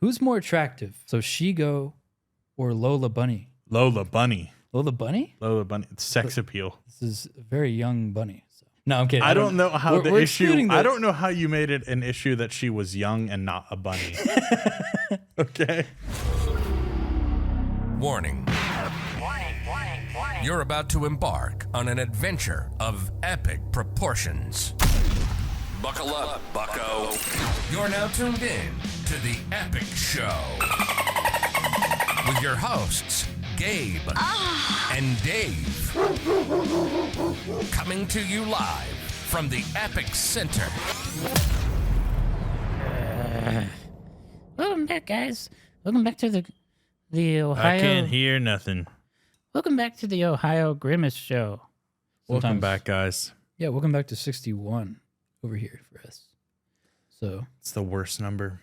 Who's more attractive? So Shigo or Lola Bunny? Lola Bunny. Lola Bunny? Lola Bunny. It's sex appeal. This is a very young bunny. So. No, I'm kidding. I don't know how we're issue. I don't know how you made it an issue that she was young and not a bunny. Okay. Warning. You're about to embark on an adventure of epic proportions. Buckle up, bucko. You're now tuned in to the Epic Show. With your hosts, Gabe and Dave. Coming to you live from the Epic Center. Welcome back, guys. Welcome back to the Ohio. I can't hear nothing. Welcome back to the Ohio Grimace Show. Welcome back, guys. Yeah, welcome back to 61 over here for us. So It's the worst number.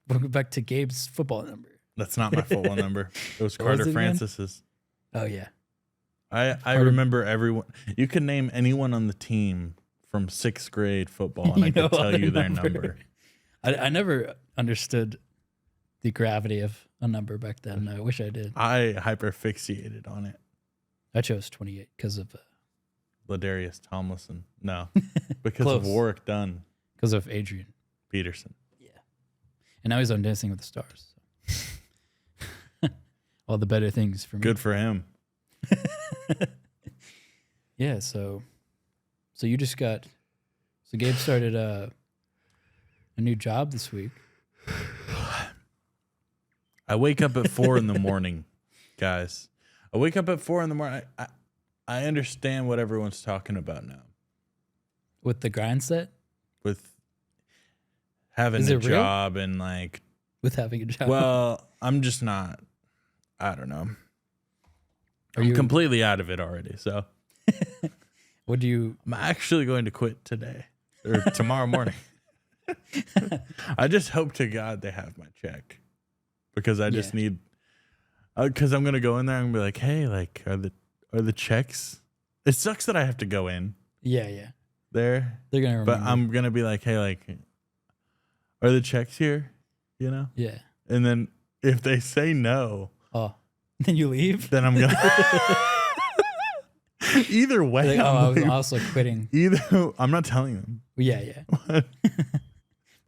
welcome back to Gabe's football number. That's not my full number. It was What was Carter it again? Francis's. Oh yeah. I remember everyone. You can name anyone on the team from 6th grade football, and You I know could tell their you their number. number. I never understood the gravity of a number back then. I wish I did. I hyperfixated on it. I chose 28 because of Ladarius Tomlinson. No, because of Close. Warwick Dunn Adrian. Peterson. And now he's on Dancing with the Stars. So. All the better things for me. Good for him. Yeah, so you just got Gabe started a new job this week. I wake up at 4 in the morning, guys. I wake up at 4 in the morning. I understand what everyone's talking about now With the grind set? with having Is a it real? job and like. With having a job. Well, I'm just not. I don't know. Are I'm you completely out of it already. So what do you I'm actually going to quit today or tomorrow morning. I just hope to God they have my check because I just need. Because I'm gonna go in there and be like, hey, like, are the checks? It sucks that I have to go in Yeah. there, They're gonna remember. but I'm gonna be like, hey, like, are the checks here? You know. Yeah. And then if they say no, Oh. Then you leave? then I'm gonna. Either way, Like, oh, I was leaving. also quitting. Either I'm not telling them. Yeah. But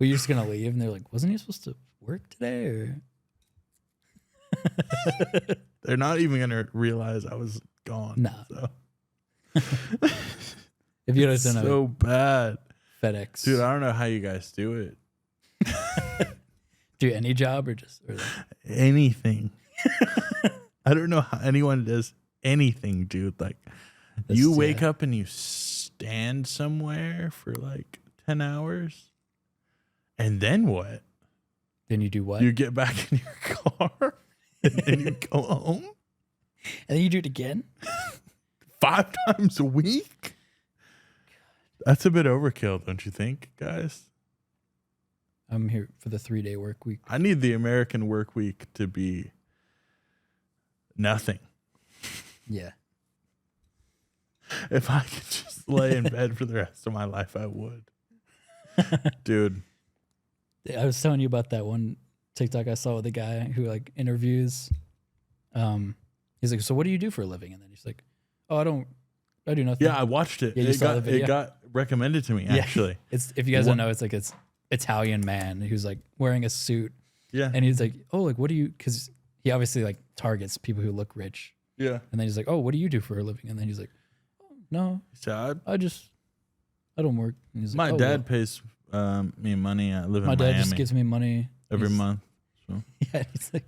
you're just gonna leave and they're like, wasn't he supposed to work today or They're not even gonna realize I was gone. Nah. So. if you guys don't know So bad, FedEx. dude. I don't know how you guys do it. Do any job or just or like, Anything. I don't know how anyone does anything, dude. Like, That's- you wake yeah. up and you stand somewhere for like 10 hours, and then what? then you do what? You get back in your car, and then you go home and then you do it again? 5 times a week. That's a bit overkill, don't you think, guys? I'm here for the 3-day work week. I need the American work week to be nothing. Yeah. If I could just lay in bed for the rest of my life, I would. Dude. I was telling you about that one TikTok I saw with a guy who like interviews. He's like, so what do you do for a living? And then he's like, oh, I do nothing. Yeah, I watched it. Yeah, you saw the video? It got recommended to me, Yeah. actually. It's if you guys don't know, it's like it's Italian man who's like wearing a suit Yeah. and he's like, oh, like what do you? Because he obviously like targets people who look rich. Yeah. And then he's like, oh, what do you do for a living? And then he's like, oh, no, So I don't work. And he's my like, oh, dad well, pays me money. I live my in dad Miami just gives me money every He's- month. Yeah, he's like,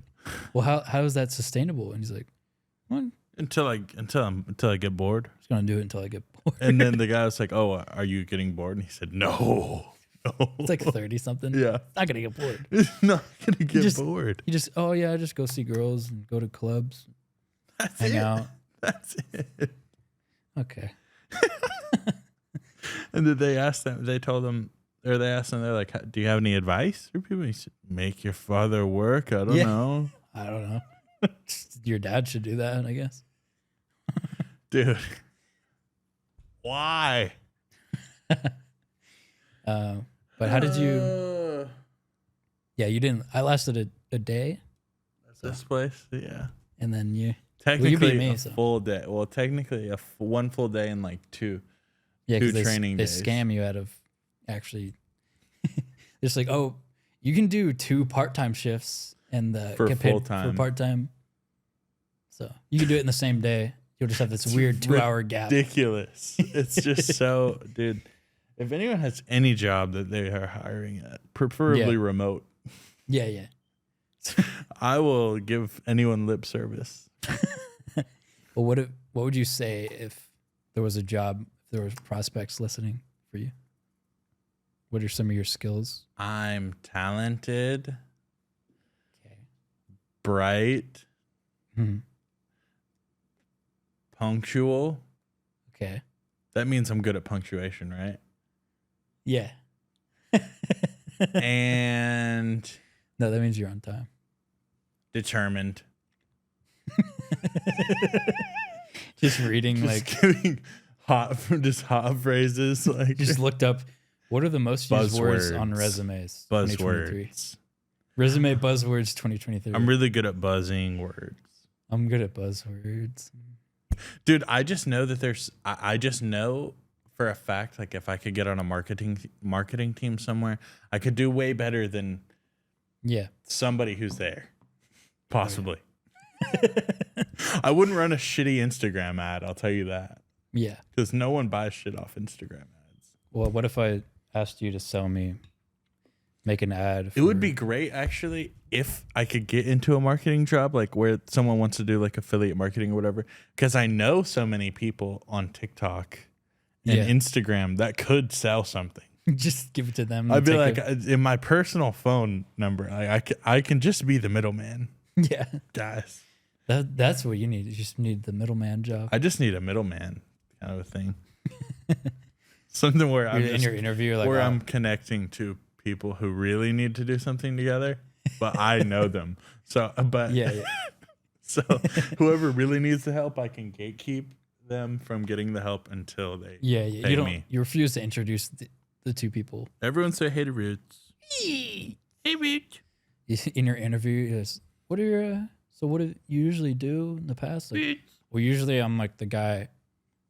well, how is that sustainable? And he's like, well, I'm Until I get bored. just gonna do it until I get bored. And then the guy was like, "Oh, are you getting bored?" And he said, "No, no." It's like 30 something. Yeah. Not gonna get bored. It's not gonna get just- bored. You just, oh yeah, I just go see girls and go to clubs, That's hang it. out. That's it. Okay. And did they ask them? They told them, or they asked them. They're like, "Do you have any advice for people?" He said, "Make your father work." I don't Yeah. know, I don't know. Your dad should do that, I guess. dude. Why? But how did you? Yeah, you didn't. I lasted a day, This place, yeah. and then you Technically, beat me, a so. full day. Well, technically, one full day and like two. Yeah, Two because training they days. scam you out of actually. It's like, oh, you can do 2 part-time shifts and For get paid full-time. for part-time. So you can do it in the same day. You'll just have this weird 2-hour gap. Ridiculous. It's just so, dude. If anyone has any job that they are hiring at, preferably Yeah. remote, Yeah. I will give anyone lip service. Well, what would you say if there was a job, if there was prospects listening for you? What are some of your skills? I'm talented, Okay. bright, Mhm. punctual. Okay. That means I'm good at punctuation, right? Yeah. And No, that means you're on time. determined. Just reading Just giving hot phrases like just looked up what are the most used words on Buzzwords. resumes 2023. buzzwords. Resume buzzwords 2023. I'm really good at buzzing words. I'm good at buzzwords. Dude, I just know that I just know for a fact, like if I could get on a marketing team somewhere, I could do way better than Yeah. somebody who's there. Possibly. I wouldn't run a shitty Instagram ad, I'll tell you that. Yeah. Because no one buys shit off Instagram ads. Well, what if I asked you to sell me, make an ad? It would be great, actually, if I could get into a marketing job, like where someone wants to do like affiliate marketing or whatever. Because I know so many people on TikTok and Yeah. Instagram that could sell something. just give it to them. I'd be take like, in my personal phone number, I can just be the middleman, yeah. guys. That's what you need. You just need the middleman job. I just need a middleman kind of a thing. Something where I'm In just, your interview, you're like, where oh, I'm connecting to people who really need to do something together, but I know them. So, but yeah. so whoever really needs the help, I can gatekeep them from getting the help until they Yeah. pay You don't. me. You refuse to introduce the 2 people. Everyone say hey to Roots. Hey Roots. In your interview, is what are your so what do you usually do in the past? Like, well, usually I'm like the guy.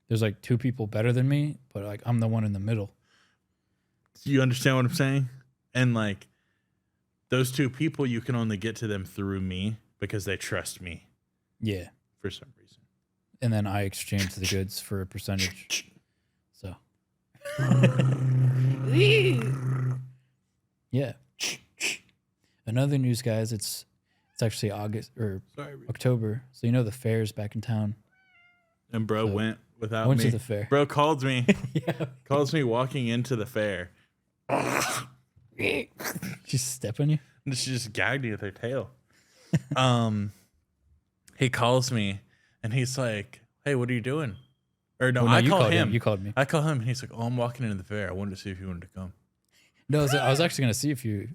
There's like 2 people better than me, but like I'm the one in the middle. Do you understand what I'm saying? And like those 2 people, you can only get to them through me because they trust me Yeah, for some reason. and then I exchange the goods for a percentage. So, yeah. Another news, guys. It's actually August or Sorry, Roots. October, so you know the fair's back in town. And bro So, went without I went me. to the fair. Bro called me. Yeah. Calls me walking into the fair. She step on you? And she just gagged me with her tail. He calls me and he's like, "Hey, what are you doing?" Or no, Oh, no, I you call called him. you called me. I call him and he's like, "Oh, I'm walking into the fair. I wanted to see if you wanted to come." No, I was actually gonna see if you.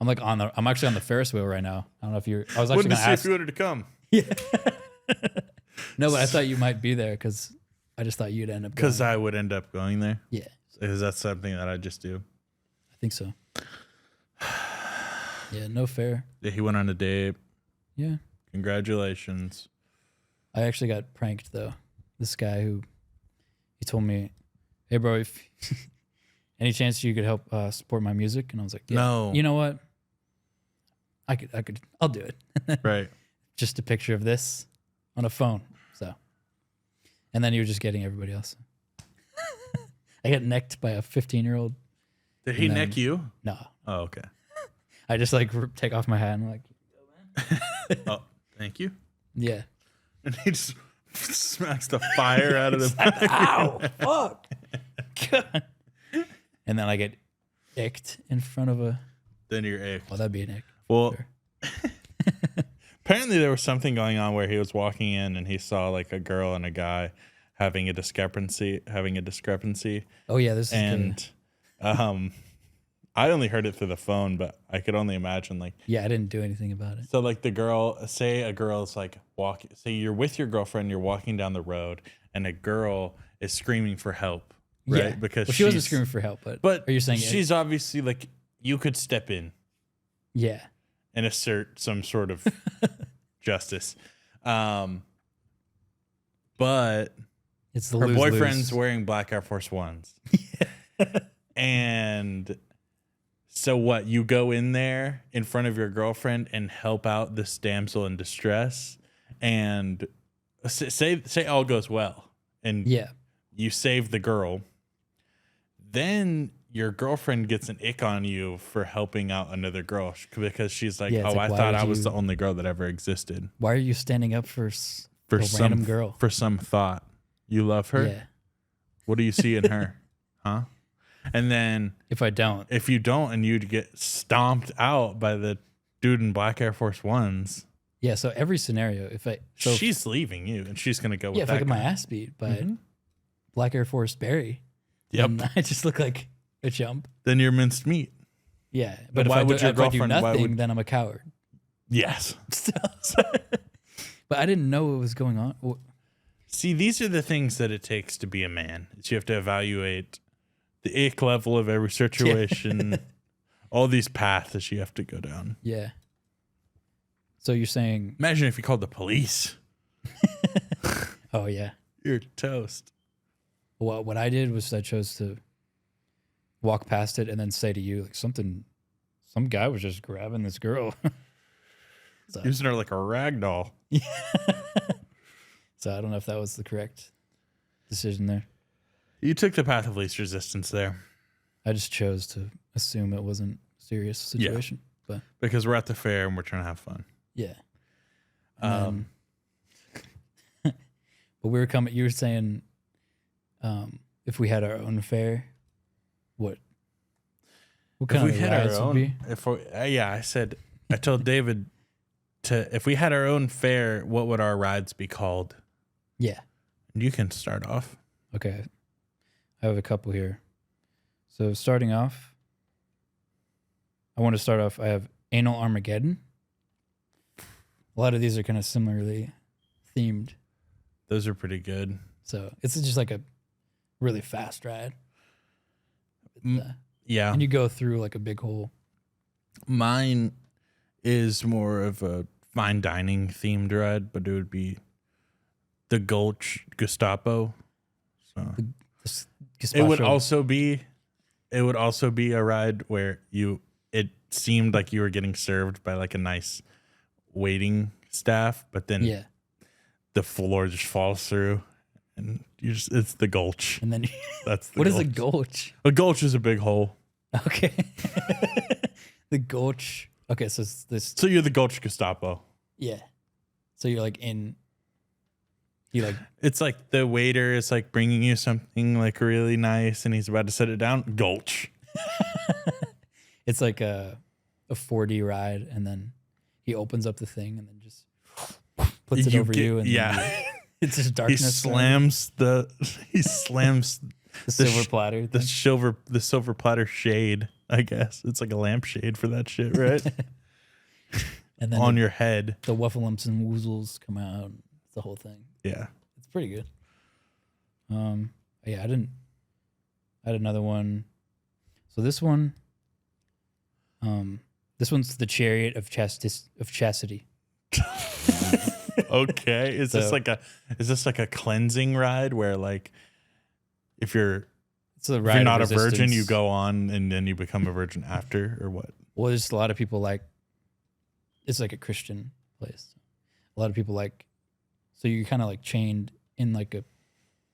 I'm actually on the Ferris wheel right now. I don't know if you're. I was actually Wanted to gonna see ask. if you wanted to come. No, but I thought you might be there because I just thought you'd end up. Because Going. I would end up going there. Yeah, Is that something that I just do? I think so. Yeah, no fair. Yeah, he went on a date. Yeah, Congratulations. I actually got pranked though. This guy he told me, "Hey, bro, if any chance you could help support my music?" And I was like, yeah. No. You know what? I'll do it. Right. Just a picture of this on a phone. So, and then you were just getting everybody else. I got necked by a 15-year-old. Did he And then- neck you? No, Oh, okay. I just like take off my hat and like, Oh, thank you. yeah. And he just smacks the fire out of the Ow, fuck. God. And then I get icked in front of a. Then you're ick. Oh, that'd be an ick. Well, Sure. apparently there was something going on where he was walking in and he saw like a girl and a guy having a discrepancy. Oh yeah, this is And I only heard it through the phone, but I could only imagine like, yeah, I didn't do anything about it. so like say a girl's like say you're with your girlfriend, you're walking down the road and a girl is screaming for help, right? Yeah, Because well, she wasn't she's- screaming for help, but But are you saying she's obviously like, you could step in. Yeah. and assert some sort of justice. But It's the her lose-lose. boyfriend's wearing black Air Force Ones. And so what? You go in there in front of your girlfriend and help out this damsel in distress, and say all goes well, and you save the girl. Then your girlfriend gets an ick on you for helping out another girl because she's like, "Oh, I thought I was the only girl that ever existed." Why are you standing up for a some random girl? For some thought, you love her. Yeah. What do you see in her, huh? And then If you don't, and you'd get stomped out by the dude in black Air Force Ones. Yeah. So every scenario, she's leaving you, and she's gonna go. With if that I get guy. my ass beat by black Air Force Barry, Yep. then I just look like a chump. Then you're minced meat. Yeah. But why if would your if I do girlfriend- why nothing, would- then I'm a coward. Yes. But I didn't know what was going on. See, these are the things that it takes to be a man. You have to evaluate the ick level of every situation, all these paths that you have to go down. Yeah. So you're saying, Imagine if you called the police. oh yeah. You're toast. Well, what I did was I chose to walk past it and then say to you, like, some guy was just grabbing this girl. Using her like a rag doll. So I don't know if that was the correct decision there. You took the path of least resistance there. I just chose to assume it wasn't a serious situation. But Because we're at the fair and we're trying to have fun. yeah. But you were saying, if we had our own fair, what kind of rides would be? I told David if we had our own fair, what would our rides be called? Yeah. You can start off. Okay. I have a couple here. So starting off, I have Anal Armageddon. A lot of these are kind of similarly themed. Those are pretty good. So it's just like a really fast ride. Yeah. And you go through like a big hole. Mine is more of a fine dining themed ride, but it would be the Gulch Gestapo. So it would also be a ride where it seemed like you were getting served by like a nice waiting staff, but then the floor just falls through and it's the Gulch. And then that's the what Gulch. is a Gulch? A Gulch is a big hole. Okay. The Gulch. Okay, so it's this. So you're the Gulch Gestapo. Yeah. So you're like it's like the waiter is like bringing you something like really nice and he's about to set it down. Gulch. It's like a 4D ride, and then he opens up the thing and then just puts it over you, and it's just darkness. He slams the silver platter. The silver platter shade, I guess. It's like a lampshade for that shit, right? And then on your head. The Wuffalumps and Woozles come out. It's the whole thing. Yeah. It's pretty good. I had another one. So this one, this one's the Chariot of Chastity. Okay. Is this like a cleansing ride where like if you're not a virgin, you go on and then you become a virgin after, or what? Well, there's a lot of people like, it's like a Christian place. A lot of people like, so you're kind of like chained in like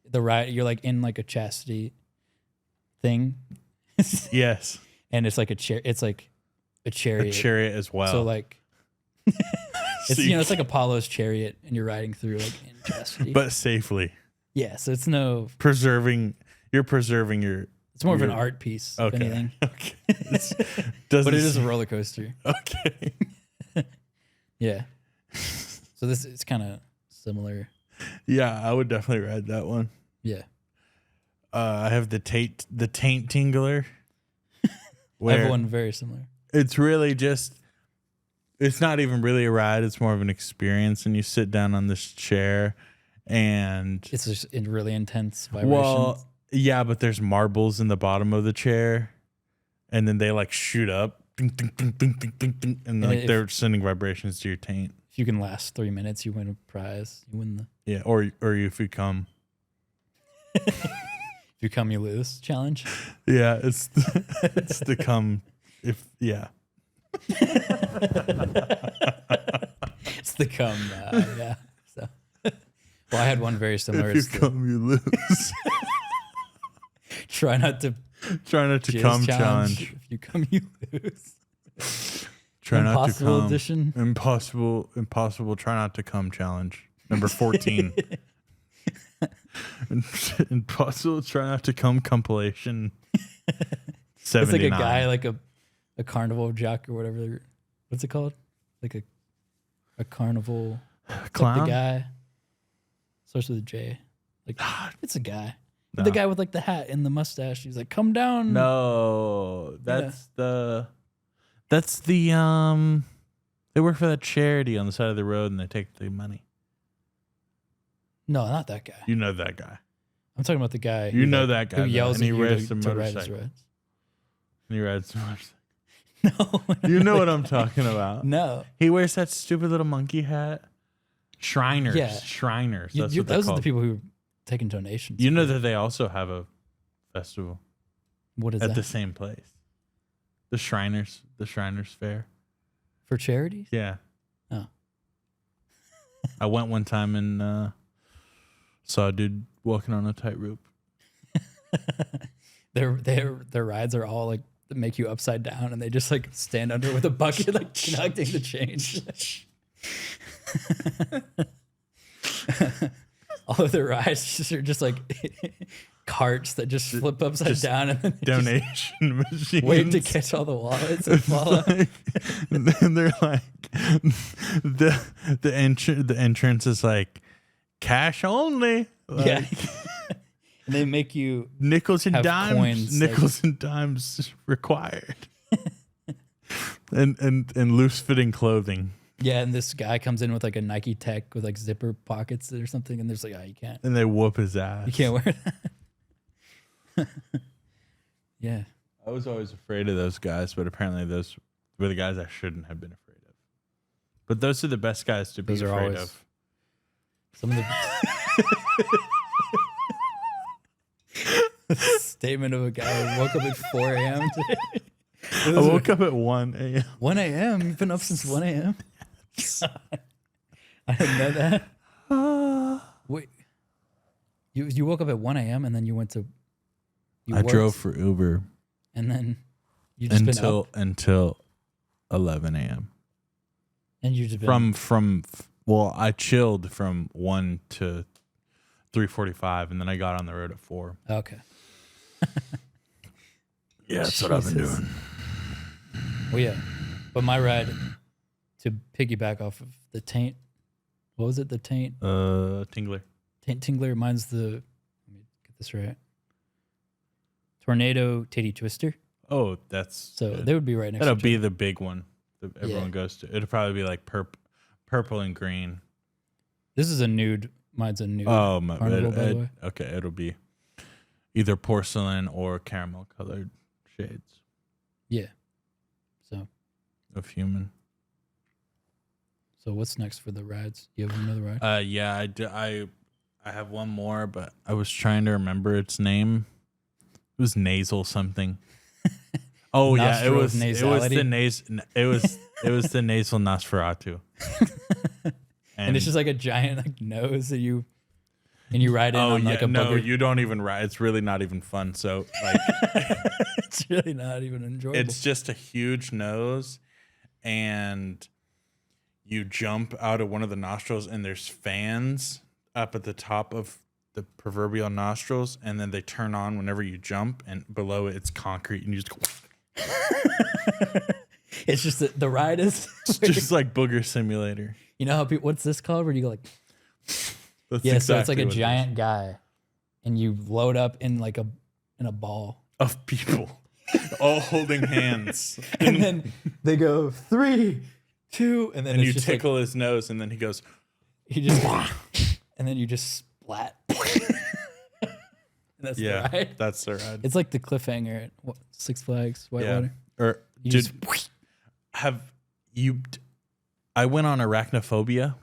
the ride. You're like in like a chastity thing. Yes. And it's like it's like a chariot. A chariot as well. So like, it's it's like Apollo's chariot, and you're riding through like in chastity, but safely. Yeah. So it's no preserving. You're presering your. It's more of an art piece, if anything. Okay. But it is a roller coaster. Okay. Yeah. So it's kind of similar. Yeah, I would definitely ride that one. Yeah. I have the taint tingler. I have one very similar. It's really it's not even really a ride. It's more of an experience. And you sit down on this chair and it's just really intense vibrations. Well, yeah, but there's marbles in the bottom of the chair and then they like shoot up ding, ding, ding, ding, ding, ding, ding, and like they're sending vibrations to your taint. If you can last 3 minutes, you win a prize. You win the. Yeah, or if you come. If you come, you lose challenge. Yeah, it's the come. Yeah. It's the come. Yeah. So, well, I had one very similar. If you come, you lose. Try not to jizz come challenge. If you come, you lose. Try not to Impossible come. edition. Impossible. Try not to come challenge. Number 14. Impossible. Try not to come compilation. 79. It's like a guy, like a carnival jock or whatever. What's it called? Like a carnival clown. Like the guy starts with a J. Like it's a guy. No. The guy with like the hat and the mustache. He's like, "Come down." No, that's the they work for that charity on the side of the road and they take the money. No, not that guy. You know that guy. I'm talking about the guy. You know that guy who yells and at he you rides to the ride his motorcycle. rides. And he rides the motorcycle. No, You know what I'm talking about. no. He wears that stupid little monkey hat. Shriners. Yeah. Shriners. That's what Those they're are the called. people who are taking donations. You know that they also have a festival What is at that? the same place. The Shriners Fair. For charities? Yeah. Oh. I went one time and saw a dude walking on a tightrope. Their rides are all like make you upside down, and they just like stand under with a bucket, like collecting the change. All of the rides are just like carts that just flip upside down, and then they Donation machines. just wait to catch all the wallets and fall out. And they're like the entrance is like cash only. Like, Yeah. And they make you nickels and have dimes. coins, Nickels and dimes required. and loose fitting clothing. yeah, and this guy comes in with like a Nike Tech with like zipper pockets or something, and there's like, oh, you can't And they whoop his ass. you can't wear that. Yeah. I was always afraid of those guys, but apparently those were the guys I shouldn't have been afraid of. But those are the best guys to be Those are afraid always- of. Some of the statement of a guy who woke up at 4 a.m. today. I woke up at 1 a.m. 1 a.m. You've been up since 1 a.m. I didn't know that. Wait, you woke up at 1 a.m. and then you went to. I drove for Uber and then you just been up, until 11 a.m. and you just been Well, I chilled from 1 to 3:45, and then I got on the road at 4. Okay. Yeah, that's what I've been Jesus. doing. Well, yeah, but my ride to piggyback off of the taint. What was it? The taint Tingler. tingler. Mine's the. Let me get this right. Tornado Titty Twister. Oh, that's So good. they would be right next. That'll to each be other. the big one that everyone goes to. It'll probably be like purple and green. This is a nude. Mine's a nude. Oh, Carnival, by the way. Okay, it'll be either porcelain or caramel colored shades Yeah. So of human. what's next for the rides? You have another ride? Yeah, I have one more, but I was trying to remember its name. It was nasal something. Oh yeah, it Nostril was nasality? it was the nasal Nosferatu. And it's just like a giant like nose that you ride in oh on yeah, like a no, booger. you don't even ride. It's really not even fun. So like, It's really not even enjoyable. it's just a huge nose, and you jump out of one of the nostrils, and there's fans up at the top of the proverbial nostrils, and then they turn on whenever you jump, and below it, it's concrete, and you just go. It's just that the ride is It's just like Booger Simulator. you know how people, what's this called where you go like That's yeah, so it's like exactly a what it is. giant guy and you load up in like in a ball Of people all holding hands. and then they go 3, 2 and then And it's you just tickle his nose, and then he goes, like, he just and then you just splat. And that's the yeah, ride. that's the ride. It's like the cliffhanger at Six Flags Whitewater. Or You dude, just have you? I went on arachnophobia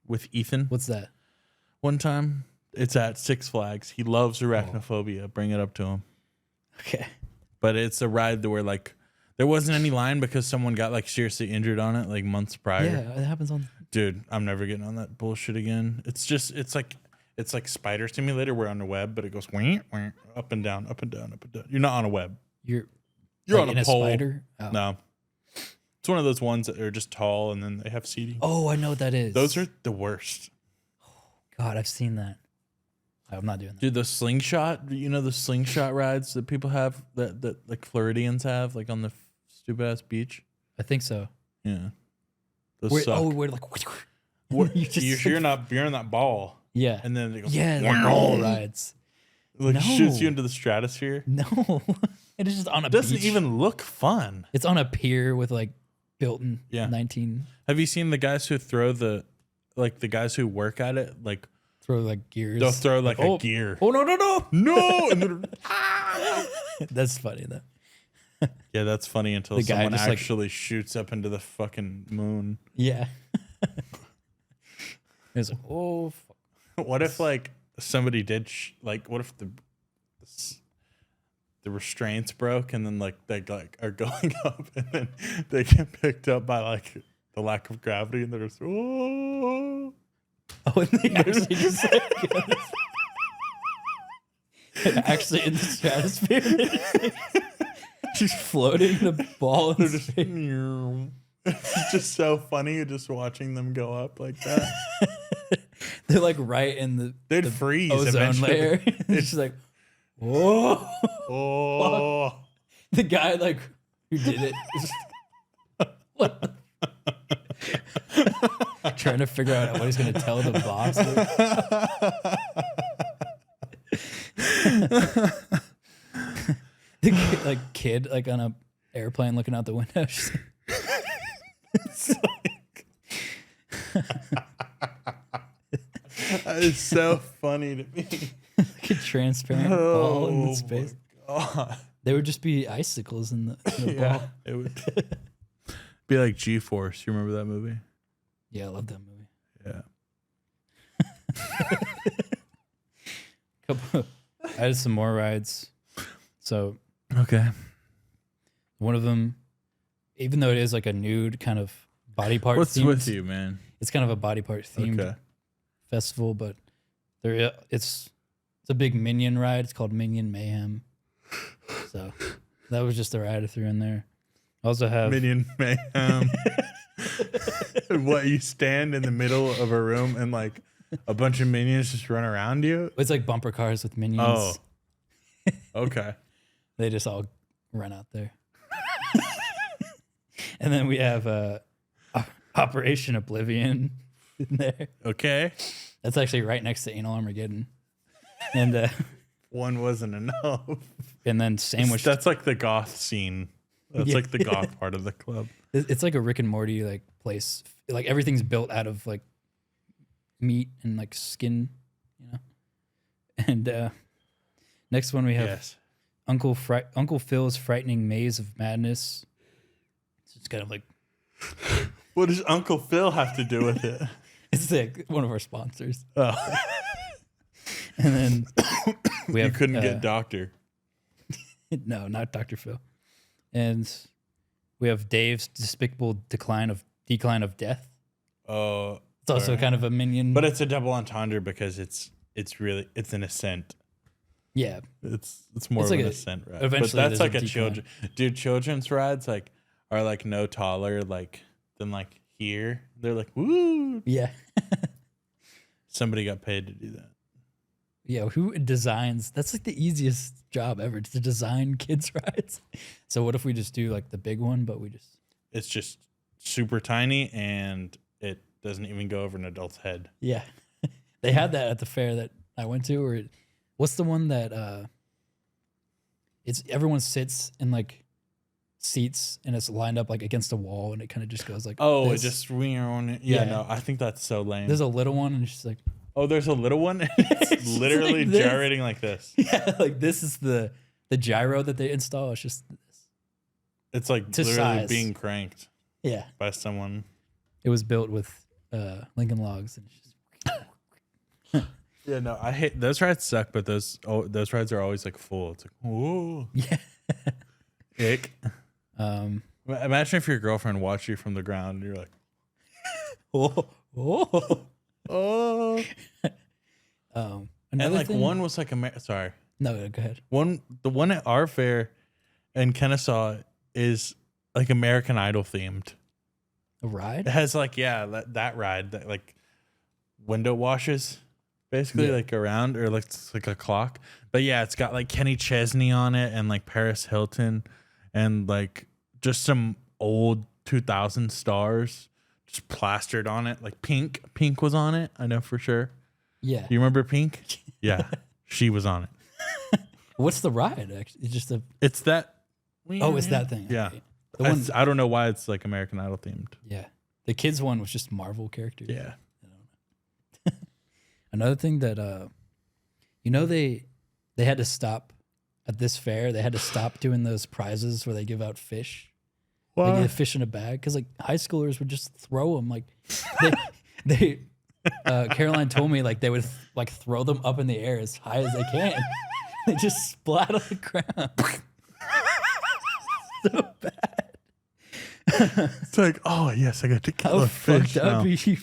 with Ethan What's that? one time. It's at Six Flags. He loves arachnophobia. Bring it up to him. Okay. But it's a ride where like there wasn't any line because someone got like seriously injured on it like months prior. Yeah, it happens on. Dude, I'm never getting on that bullshit again. It's like Spider Simulator. We're on the web, but it goes wah, wah, up and down, up and down, up and down. You're not on a web. You're You're like on in a pole. spider. Oh. No, it's one of those ones that are just tall and then they have seating. Oh, I know what that is. Those are the worst. God, I've seen that. I'm not doing that. Dude, the slingshot. You know the slingshot rides that people have that like Floridians have like on the stupid ass beach. I think so. Yeah, those suck. We're like. You're not in that ball. Yeah. And then it goes, Yeah, the ball rides. like No. shoots you into the stratosphere. No, it is just on a It doesn't beach. even look fun. It's on a pier with like built in Yeah. 19 Have you seen the guys who throw the guys who work at it? Like throw like gears. they'll throw like Oh. a gear. Oh no! No, and then, That's funny though. yeah, that's funny until The guy someone just, like- actually shoots up into the fucking moon. Yeah. It's like, oh. Fuck. What if like somebody did what if the restraints broke and then like they like are going up and then they get picked up by like the lack of gravity and they're just oh. Oh, and they actually just like, actually in the stratosphere, just floating the ball in They're just space. it's just so funny just watching them go up like that. They're like right in the They'd freeze ozone eventually. layer. It's just like, whoa. Oh, The guy like who did it is what the trying to figure out what he's gonna tell the boss. The like kid like on a airplane looking out the window. She's like, that is so funny to me. like a transparent ball in the space. God. There would just be icicles in the Yeah, ball. it would be like G-Force. You remember that movie? Yeah, I love that movie. Yeah. I had some more rides. So Okay. one of them, even though it is like a nude kind of body part What's themed, with you, man? it's kind of a body part themed Okay. festival, but it's a big Minion ride. It's called Minion Mayhem. So that was just the ride I threw in there. I also have Minion Mayhem. What, you stand in the middle of a room and like a bunch of minions just run around you? it's like bumper cars with minions. Oh. Okay. They just all run out there. And then we have Operation Oblivion in there. Okay. That's actually right next to Anal Armageddon. And One wasn't enough. and then sandwich. That's like the goth scene. That's Yeah. like the goth part of the club. It's like a Rick and Morty like place. Like everything's built out of like meat and like skin, you know. And next one we have Yes. Uncle Phil's Frightening Maze of Madness. It's kind of like What does Uncle Phil have to do with it? it's like one of our sponsors. Oh. And then we You have couldn't get Doctor. no, not Dr. Phil. And we have Dave's Despicable Decline of Death. Oh. It's also kind of a minion. But it's a double entendre because it's an ascent. yeah, It's more It's of like an a- ascent ride. eventually But that's there's a like a decline. children. Dude, children's rides like are like no taller like than like here. They're like woo. yeah. Somebody got paid to do that. Yeah, who designs? That's like the easiest job ever to design kids rides. So what if we just do like the big one, but we just It's just super tiny and it doesn't even go over an adult's head. yeah. They had that at the fair that I went to. Or what's the one that it's everyone sits in like seats and it's lined up like against a wall and it kind of just goes like Oh, this. it just yeah, Yeah. no, I think that's so lame. There's a little one and it's just like Oh, there's a little one. It's It's just literally like this. gyrating like this. yeah, like this is the gyro that they install. It's just It's like To literally size. being cranked. Yeah. by someone. It was built with Lincoln Logs. And it's just, Yeah, no, I hate those rides. Suck, but those rides are always like full. It's like, whoa, yeah. ick. Imagine if your girlfriend watched you from the ground and you're like, Oh. oh. And Another like thing, one was like sorry. No, go ahead. The one at our fair in Kennesaw is like American Idol themed. A ride? It has like that ride that like window washes basically like around or like it's like a clock. But yeah, it's got like Kenny Chesney on it and like Paris Hilton and like just some old 2000 stars just plastered on it. Like Pink was on it. I know for sure. Yeah. You remember Pink? Yeah, she was on it. What's the ride? Actually, It's that. Oh, it's that thing. Yeah. Okay. The one, I don't know why it's like American Idol themed. yeah. The kids one was just Marvel characters. Yeah. Another thing that they had to stop at this fair. They had to stop doing those prizes where they give out fish. Why? They get a fish in a bag because like high schoolers would just throw them. Like they Caroline told me like they would like throw them up in the air as high as they can. They just splat on the ground. So bad. It's like, oh yes, I got to kill How a fish fucked now. up are you?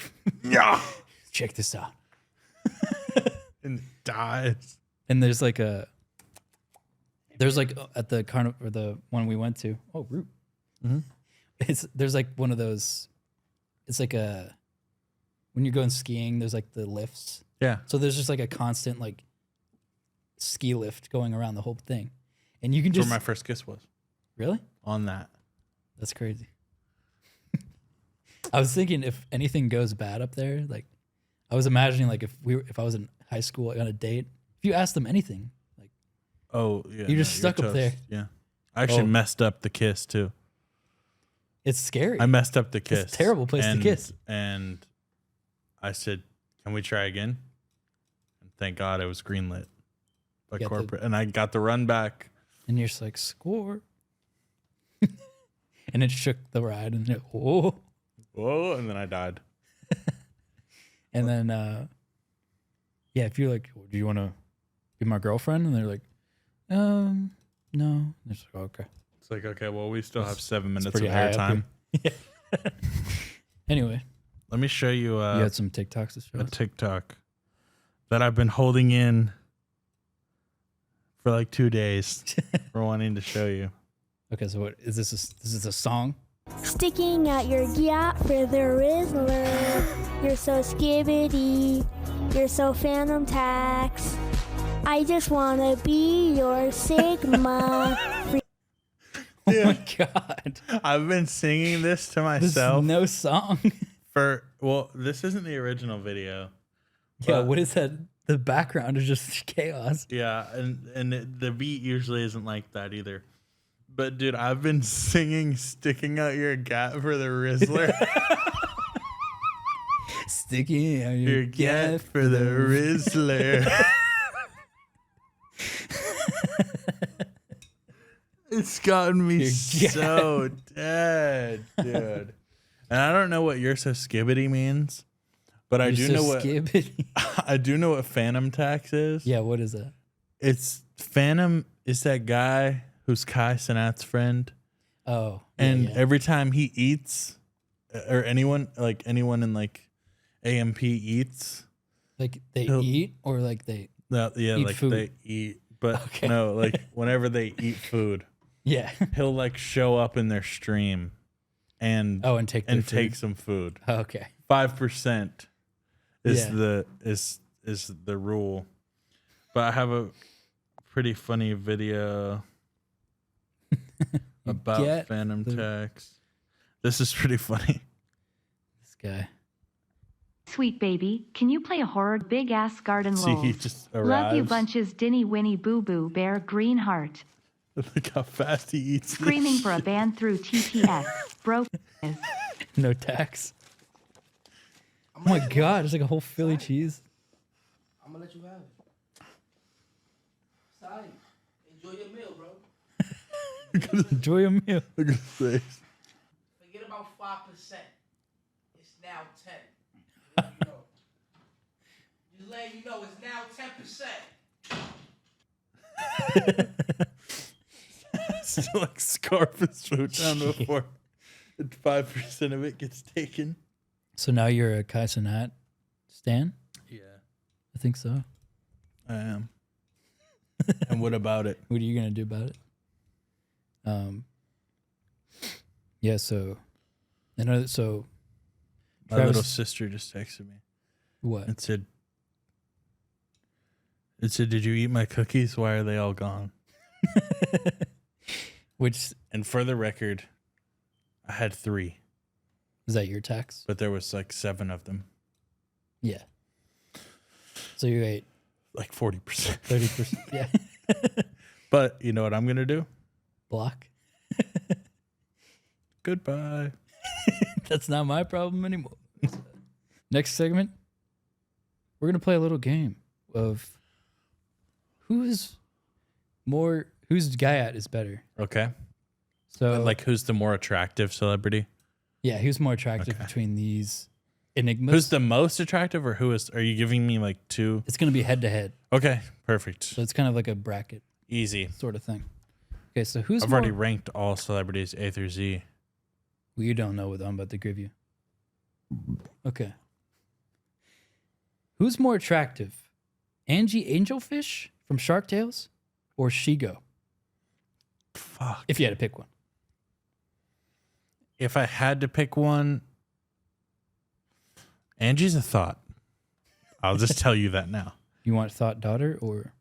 Yeah. Check this out. And it dies. And there's like at the carnival or the one we went to. Oh, root. Mm-hmm. There's like one of those. It's like when you're going skiing. There's like the lifts. Yeah. So there's just like a constant like ski lift going around the whole thing, and you can That's just where my first kiss was. really. On that. That's crazy. I was thinking if anything goes bad up there, like I was imagining like if I was in high school on a date, if you asked them anything, like Oh yeah. You're just stuck up toast. there. Yeah. I actually Oh. messed up the kiss too. it's scary. I messed up the kiss. It's a terrible place to kiss. And I said, "Can we try again?" And thank God it was greenlit by Got the- corporate, and I got the run back. And you're just like, score. And it shook the ride and whoa. Whoa! And then I died. And then yeah, if you're like, do you want to be my girlfriend? And they're like, no. And they're just like, okay. It's like, okay, well, we still have 7 minutes of pretty high up airtime. Anyway, Let me show you you had some TikToks to show a us. TikTok that I've been holding in for like 2 days for wanting to show you. Okay, so what is this? This is a song? Sticking out your Gyatt for the Rizzler. You're so skibbity. You're so phantom tax. I just wanna be your Sigma. Oh my god. I've been singing this to This is myself no song. this isn't the original video. Yeah, But- what is that? The background is just chaos. Yeah, and the beat usually isn't like that either. But dude, I've been singing "Sticking Out Your Gat" for the Rizzler. Sticking out Your your gat gat. for the Rizzler. It's gotten me Your so dead, dude. And I don't know what "You're So Skibbity" means, but I You're do so know what skibbity. I do know what phantom tax is. Yeah, what is that? It's Phantom is that guy who's Kai Cenat's friend. Oh. And yeah. every time he eats, or anyone in like AMP eats, Like they he'll- eat or like they yeah, Eat like food. they eat, but Okay. no, like whenever they eat food, yeah. he'll like show up in their stream, and Oh, and take their food. take some food. Okay. 5% is Yeah. the rule. But I have a pretty funny video about get phantom the- tax. This is pretty funny. This guy. Sweet baby, can you play a horror big ass garden See, he lol? just arrives. Love you bunches Dinny Winnie Boo Boo Bear Green Heart. Look how fast he eats. this Screaming for a shit. band through TTS. Bro is. No tax. Oh my god, it's like a whole Philly cheese. I'm gonna let you have it. Sorry. Enjoy your meal, bro. Enjoy your meal. Look at his face. Forget about 5%. It's now 10. You know. Just letting you know, it's now 10%. It's like Scarface wrote down before 5% of it gets taken. So now you're a Kai Cenat stan? Yeah, I think so. I am. And what about it? What are you gonna do about it? Yeah. So, another. So, My Travis- little sister just texted me. what? It said, "Did you eat my cookies? Why are they all gone?" Which And for the record, I had 3, is that your tax? but there was like 7 of them, Yeah. So you ate like 40%. 30%. Yeah. But you know what I'm gonna do? Block. Goodbye. That's not my problem anymore. Next segment, we're gonna play a little game of who's Gyatt is better. Okay. So Like, who's the more attractive celebrity? yeah, who's more attractive Okay. between these enigmas? Who's the most attractive, or who is? Are you giving me like 2? It's gonna be head to head, Okay, perfect. so it's kind of like a bracket Easy. sort of thing. Okay, so who's I've more, already ranked all celebrities A through Z. Well, you don't know what I'm about to give you. Okay. Who's more attractive? Angie Angelfish from Shark Tales or Shigo? Fuck. If you had to pick one. If I had to pick one, Angie's a thought. I'll just tell you that now. You want Thought Daughter or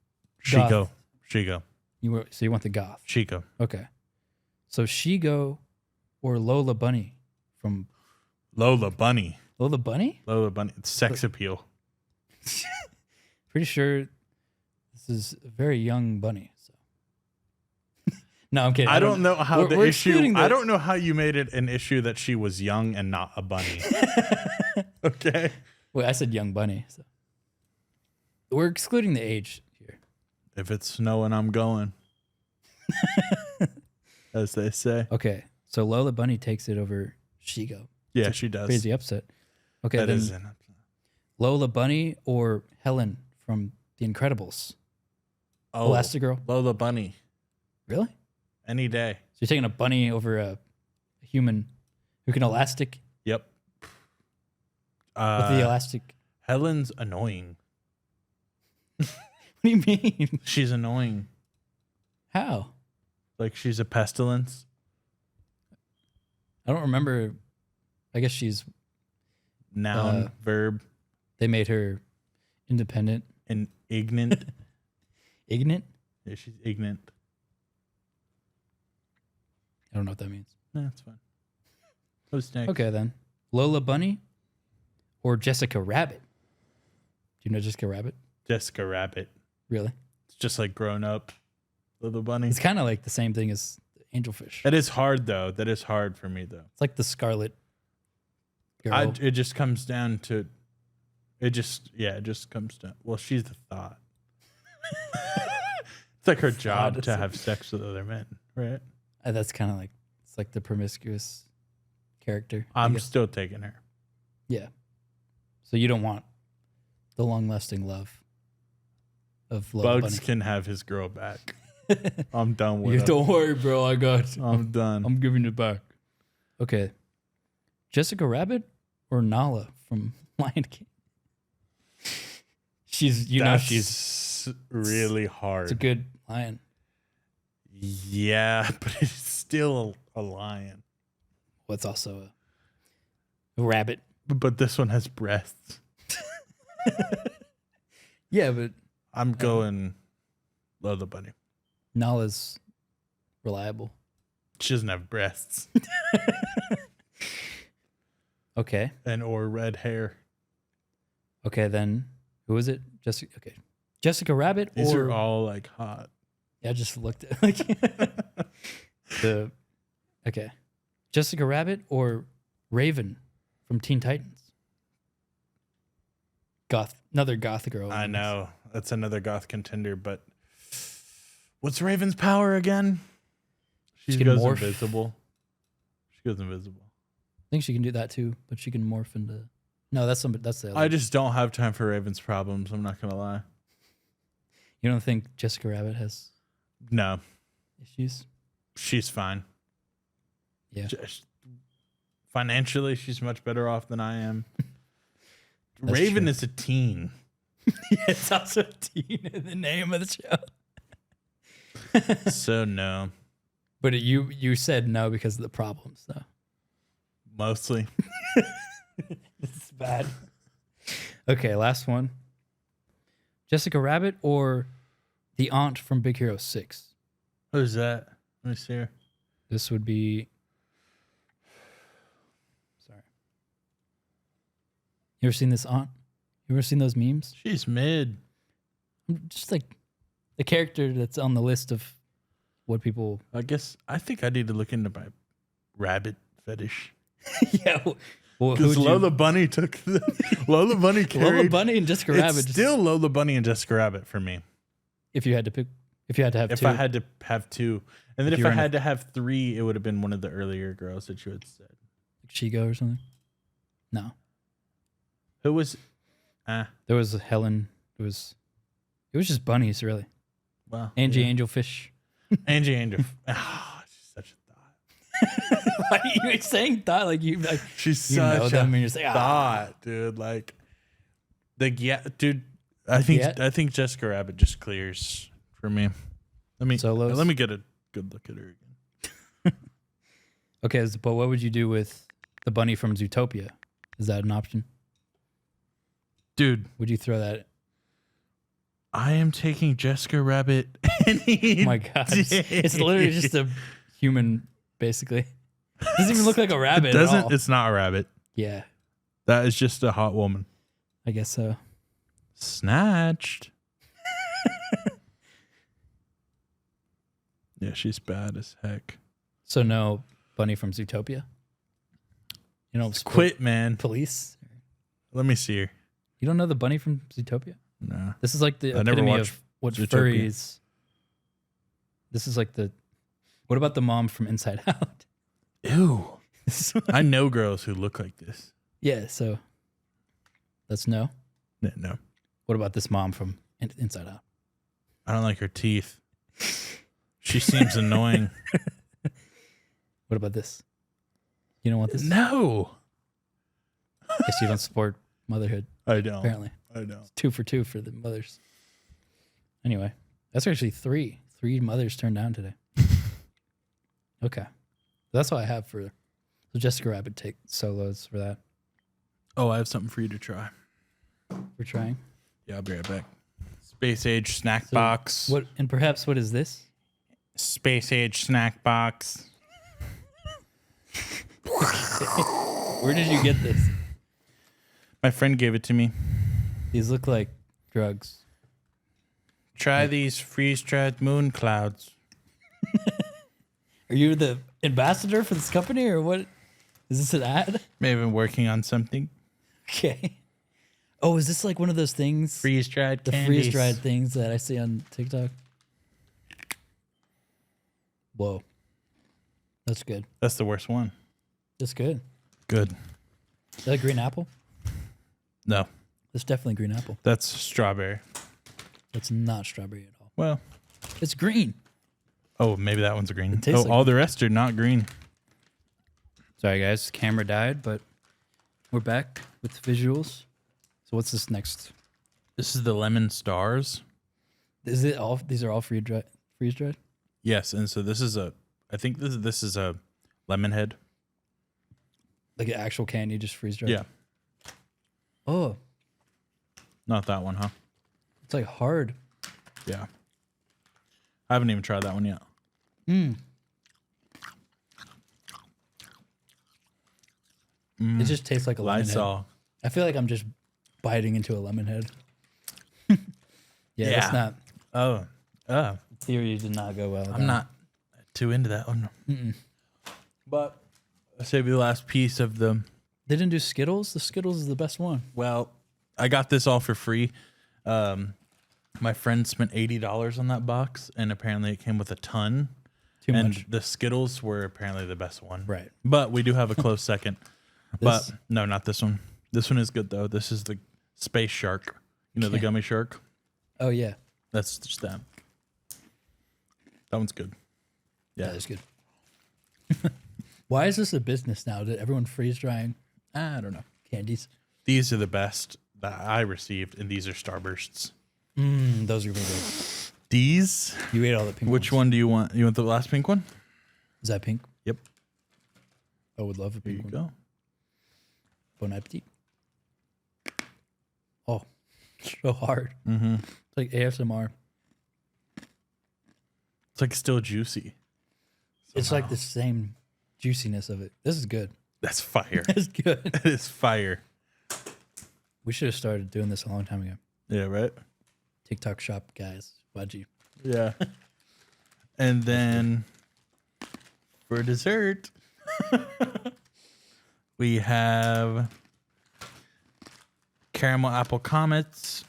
Shigo. Shigo. So you want the goth. Chico. Okay. So Shigo or Lola Bunny from Lola Bunny. Lola Bunny? Lola Bunny. It's sex appeal. Pretty sure this is a very young bunny. So no, I'm kidding. I don't know how we're excluding I don't know how you made it an issue that she was young and not a bunny. Okay. Wait, I said young bunny. So we're excluding the age here. If it's snowing, I'm going. As they say. Okay, so Lola Bunny takes it over Shigo. Yeah, she does. Crazy upset. Okay, That then is an upset. Lola Bunny or Helen from The Incredibles. Oh, Elastigirl. Lola Bunny. Really? So Any day. you're taking a bunny over a human who can elastic Yep. with the elastic. Helen's annoying. What do you mean? She's annoying. How? Like, she's a pestilence. I don't remember. I guess Noun, verb, they made her independent. and ignorant. Ignorant? Yeah, she's ignorant. I don't know what that means. No, that's fine. Who's next? Okay, then. Lola Bunny or Jessica Rabbit? Do you know Jessica Rabbit? Jessica Rabbit. Really? It's just like grown up. Little bunny. It's kind of like the same thing as Angelfish. That is hard, though. That is hard for me, though. It's like the Scarlet Girl. It just comes down to, it just comes down. Well, she's the thought. It's like her job Thought to is- have sex with other men, right? That's kind of like, it's like the promiscuous character. I I'm guess. still taking her. Yeah. So you don't want the long-lasting love of Lola Bugs Bunny. can have his girl back. I'm done with You it. don't worry, bro. I got you. I'm done. I'm giving it back. Okay. Jessica Rabbit or Nala from Lion King? She's That's really hard. it's a good lion. Yeah, but it's still a lion. Well, it's also a rabbit. But this one has breasts. Yeah, but I'm going Lola Bunny. Nala's reliable. She doesn't have breasts Okay. or red hair. Okay, then who is it? Jessica. Okay, Jessica Rabbit These or are all like hot. yeah, I just looked at like the. Okay, Jessica Rabbit or Raven from Teen Titans. Another goth girl. I know. That's another goth contender, but what's Raven's power again? She She can goes morph. invisible. She goes invisible. think she can do that too, but she can morph into. No, that's somebody. That's the other. I just don't have time for Raven's problems. I'm not gonna lie. You don't think Jessica Rabbit has No, issues? she's fine. Yeah. Financially, she's much better off than I am. That's Raven true. is a teen. It's also a teen in the name of the show. So no, But you said no because of the problems, though. mostly. It's bad. Okay, last one. Jessica Rabbit or the aunt from Big Hero 6? Who's that? Let me see her. This would be. Sorry. You ever seen this aunt? You ever seen those memes? She's mid. Just like the character that's on the list of what people. I think I need to look into my rabbit fetish. Yeah. Well, Because who'd you- Lola Bunny took the Lola Bunny carried. Lola Bunny and Jessica It's Rabbit. still Lola Bunny and Jessica Rabbit for me. If you had to pick, if you had to have If two, I had to have two, and then If if you I were in a- had to have three, it would have been one of the earlier girls that you had said. like Chigo or something. No, Who was? there was Helen. It was just bunnies, really. Well, Angie yeah. Angelfish. Angie Angel. Ah, she's such a thought. Why are you saying thought like you like? She's You know such them a and you're just like, ah. thought, dude. Like the dude. I Gyatt? think Jessica Rabbit just clears for me. Solos? Let me get a good look at her again. Okay, but what would you do with the bunny from Zootopia? Is that an option? Dude, Would you throw that? I am taking Jessica Rabbit any Oh my God, it's literally just a human, basically. Doesn't even look like a rabbit. It doesn't. At all. It's not a rabbit. Yeah, That is just a hot woman. I guess so. Snatched. Yeah, she's bad as heck. So no bunny from Zootopia. You know, Quit, man. police. Let me see her. You don't know the bunny from Zootopia? No. This is like the I never epitome watched of what Zootopia. furries. This is like the. What about the mom from Inside Out? Ew. I know girls who look like this. Yeah, so that's no. No. What about this mom from Inside Out? I don't like her teeth. She seems annoying. What about this? You don't want this? No. Guess you don't support motherhood, I don't. apparently. I don't. 2 for 2 for the mothers. Anyway, that's actually 3. 3 mothers turned down today. Okay. That's all I have for so Jessica Rabbit. Take solos for that. Oh, I have something for you to try. We're trying. Yeah, I'll be right back. Space age snack So box. What and perhaps what is this? Space age snack box. Where did you get this? My friend gave it to me. These look like drugs. Try these freeze-dried moon clouds. Are you the ambassador for this company or what? Is this an ad? May have been working on something. Okay. Oh, is this like one of those things? Freeze-dried The candies. freeze-dried things that I see on TikTok. Whoa. That's good. That's the worst one. That's good. Good. Is that a green apple? No, That's definitely green apple. that's strawberry. That's not strawberry at all. Well, It's green. oh, maybe that one's a green. It tastes Oh, like- all the rest are not green. Sorry, guys. Camera died, but we're back with visuals. So what's this next? This is the lemon stars. Is it all? These are all freeze dried. Yes, and so this is I think this is a lemon head. Like an actual candy, just freeze dried. Yeah, Oh, not that one, huh? it's like hard. Yeah. I haven't even tried that one yet. It just tastes like a lemon head. Lysol. I feel like I'm just biting into a lemon head. Yeah, that's Yeah. not. Oh, Theory did not go well. I'm not too into that one. But I'll save you the last piece of the. They didn't do Skittles. The Skittles is the best one. Well, I got this all for free. My friend spent $80 on that box, and apparently it came with a ton. Too and much. the Skittles were apparently the best one. Right. But we do have a close second. But no, not this one. This one is good though. This is the space shark. You know, the gummy shark. Oh yeah, That's just that. That one's good. Yeah, that is good. Why is this a business now? Did everyone freeze drying? I don't know. Candies. these are the best that I received, and these are Starbursts. Those are really good. These. You ate all the pink Which ones. one do you want? You want the last pink one? Is that pink? Yep. I would love a Here pink you one. go. Bon appetit. Oh, so hard. Mm-hmm. It's like ASMR. It's like still juicy. It's like the same juiciness of it. This is good. That's fire. That's good. That is fire. We should have started doing this a long time ago. Yeah, right? TikTok shop guys. Budgie. Yeah. And then for dessert, we have caramel apple comets.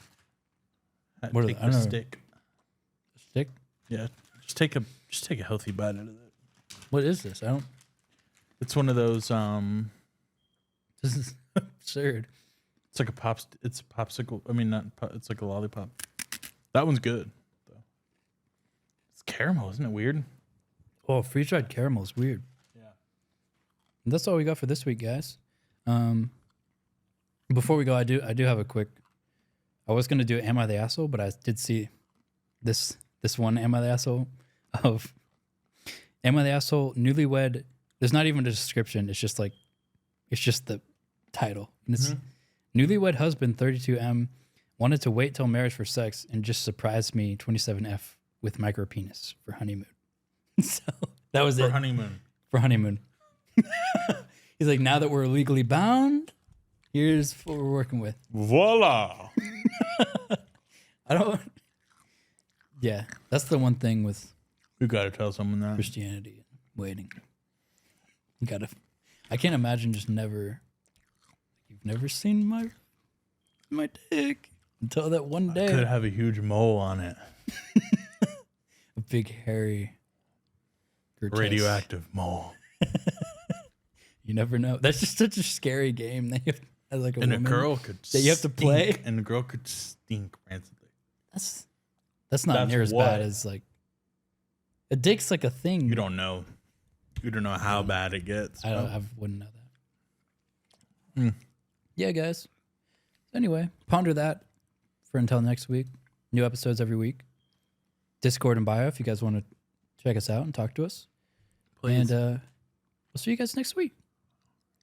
What are Take they? I the don't know. stick. Stick? Yeah. Just take a healthy bite out of it. What is this? I don't. It's one of those This is absurd. it's like it's a popsicle. I mean it's like a lollipop. That one's good though. It's caramel, isn't it weird? Oh, freeze dried caramel is weird. Yeah. And that's all we got for this week, guys. Before we go, I do have a quick. I was gonna do Am I the Asshole, but I did see this one Am I the Asshole of Am I the Asshole newlywed. There's not even a description. It's just the title. And it's newlywed husband 32M wanted to wait till marriage for sex and just surprised me 27F with micro penis for honeymoon. So that was For it. honeymoon. For honeymoon. He's like, now that we're legally bound, here's what we're working with. Voila. I don't. Yeah, that's the one thing with You gotta tell someone that. Christianity and waiting. You gotta. I can't imagine just never. You've never seen my dick until that one day. Could have a huge mole on it. A big hairy. grotesque- Radioactive mole. You never know. That's just such a scary game that you have, as like a And a woman. girl could that you have to play? stink, and a girl could stink rancidly. That's not That's near as what- bad as like. A dick's like a thing. You don't know. You don't know how bad it gets. I wouldn't know that. Yeah, guys. Anyway, ponder that for until next week. New episodes every week. Discord and bio if you guys want to check us out and talk to us. Please. And we'll see you guys next week.